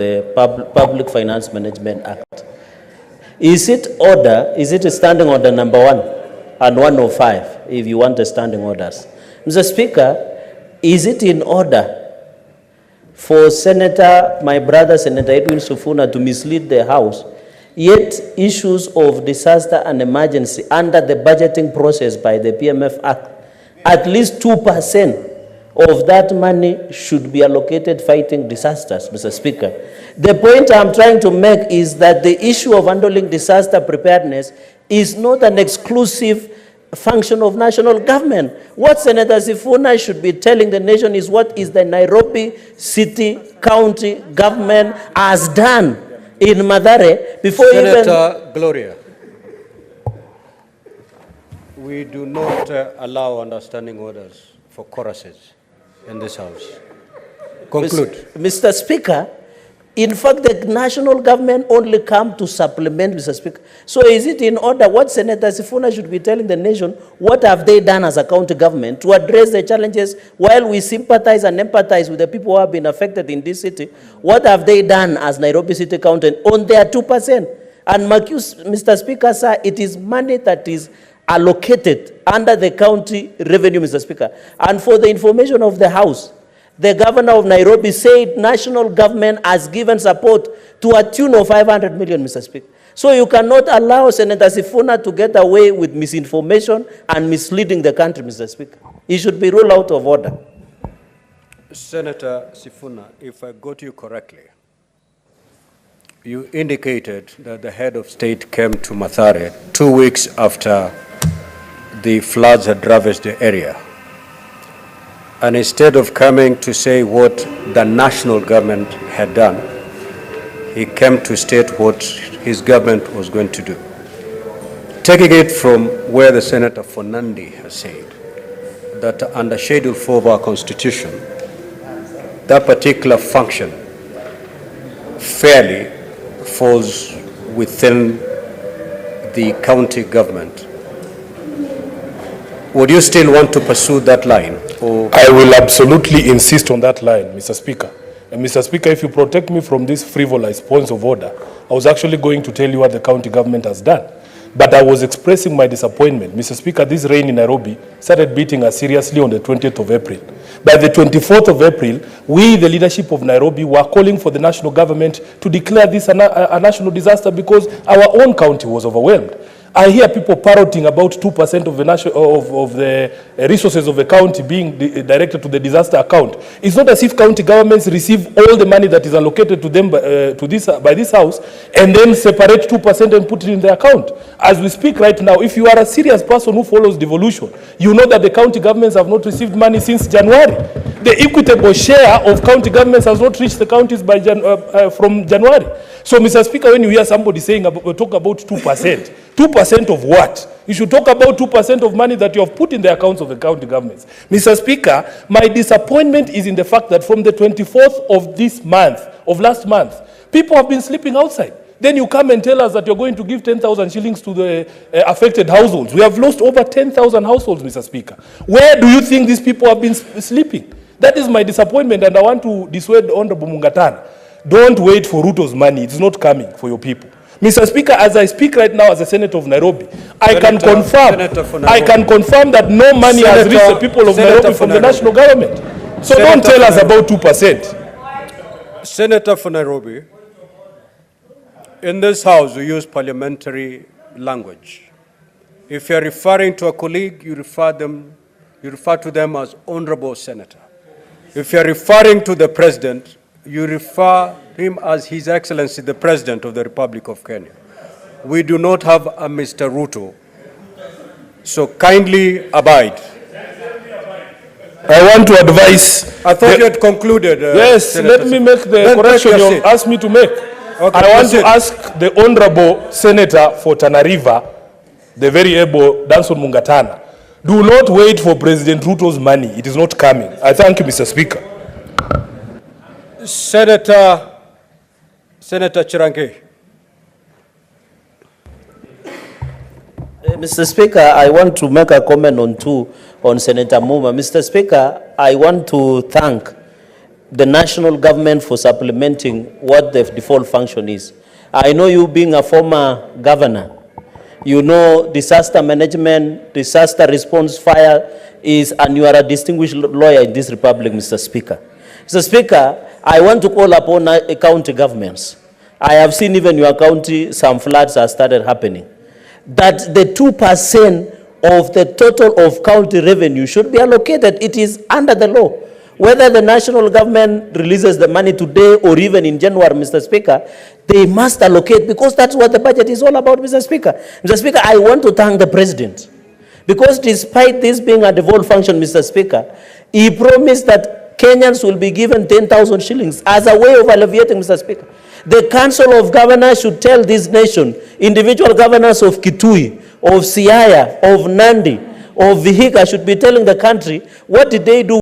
the Public Finance Management Act. Is it a standing order number 1 and 105 if you want a standing orders? Mr. Speaker, is it in order for my brother Senator Edwin Sifuna to mislead the House, yet issues of disaster and emergency under the budgeting process by the PMF Act, at least 2% of that money should be allocated fighting disasters, Mr. Speaker? The point I'm trying to make is that the issue of handling disaster preparedness is not an exclusive function of national government. What Senator Sifuna should be telling the nation is what is the Nairobi City County government has done in Mathare before Senator Gloria, we do not allow understanding orders for choruses in this House. Conclude. Mr. Speaker, in fact, the national government only come to supplement, Mr. Speaker. So is it in order what Senator Sifuna should be telling the nation, what have they done as a county government to address the challenges while we sympathize and empathize with the people who have been affected in this city? What have they done as Nairobi City County on their 2%? And Mr. Speaker, sir, it is money that is allocated under the county revenue, Mr. Speaker. And for the information of the House, the governor of Nairobi said national government has given support to a tune of 500 million, Mr. Speaker. So you cannot allow Senator Sifuna to get away with misinformation and misleading the country, Mr. Speaker. He should be ruled out of order. Senator Sifuna, if I got you correctly, you indicated that the head of state came to Mathare 2 weeks after the floods had ravaged the area. And instead of coming to say what the national government had done, he came to state what his government was going to do. Taking it from where the Senator Fonandi has said, that under Schedule 4 of our Constitution, that particular function fairly falls within the county government. Would you still want to pursue that line? Or? I will absolutely insist on that line, Mr. Speaker. And Mr. Speaker, if you protect me from these frivolous points of order, I was actually going to tell you what the county government has done. But I was expressing my disappointment. Mr. Speaker, this rain in Nairobi started beating us seriously on the 20th of April. By the 24th of April, we, the leadership of Nairobi, were calling for the national government to declare this a national disaster because our own county was overwhelmed. I hear people parroting about 2% of the resources of the county being directed to the disaster account. It's not as if county governments receive all the money that is allocated to them by this House and then separate 2% and put it in the account. As we speak right now, if you are a serious person who follows devolution, you know that the county governments have not received money since January. The equitable share of county governments has not reached the counties from January. So, Mr. Speaker, when you hear somebody saying talk about 2%, 2% of what? You should talk about 2% of money that you have put in the accounts of the county governments. Mr. Speaker, my disappointment is in the fact that from the 24th of last month, people have been sleeping outside. Then you come and tell us that you're going to give 10,000 shillings to the affected households. We have lost over 10,000 households, Mr. Speaker. Where do you think these people have been sleeping? That is my disappointment, and I want to dissuade the Honorable Mungatana. Don't wait for Ruto's money. It's not coming for your people. Mr. Speaker, as I speak right now as a senator of Nairobi, I can confirm that no money has reached the people of Nairobi from the national government. So don't tell us about 2%. Senator for Nairobi, in this House, we use parliamentary language. If you're referring to a colleague, you refer to them as honorable senator. If you're referring to the president, you refer him as His Excellency, the President of the Republic of Kenya. We do not have a Mr. Ruto, so kindly abide. I want to advise... I thought you had concluded. Yes, Senator. Let me make the correction you asked me to make. Okay, I want to ask the Honorable Senator for Tana River, the very able Danson Mungatana, do not wait for President Ruto's money. It is not coming. I thank you, Mr. Speaker. Senator Chirange. Mr. Speaker, I want to make a comment on Senator Muma. Mr. Speaker, I want to thank the national government for supplementing what the default function is. I know you being a former governor, you know disaster management, disaster response, fire is, and you are a distinguished lawyer in this republic, Mr. Speaker. Mr. Speaker, I want to call upon county governments. I have seen even your county, some floods have started happening. That the 2% of the total of county revenue should be allocated. It is under the law. Whether the national government releases the money today or even in January, Mr. Speaker, they must allocate, because that's what the budget is all about, Mr. Speaker. Mr. Speaker, I want to thank the President, because despite this being a devolved function, Mr. Speaker, he promised that Kenyans will be given 10,000 shillings as a way of alleviating, Mr. Speaker. The Council of Governors should tell this nation, individual governors of Kitui, of Siaya, of Nandi, of Vihiga should be telling the country, what did they do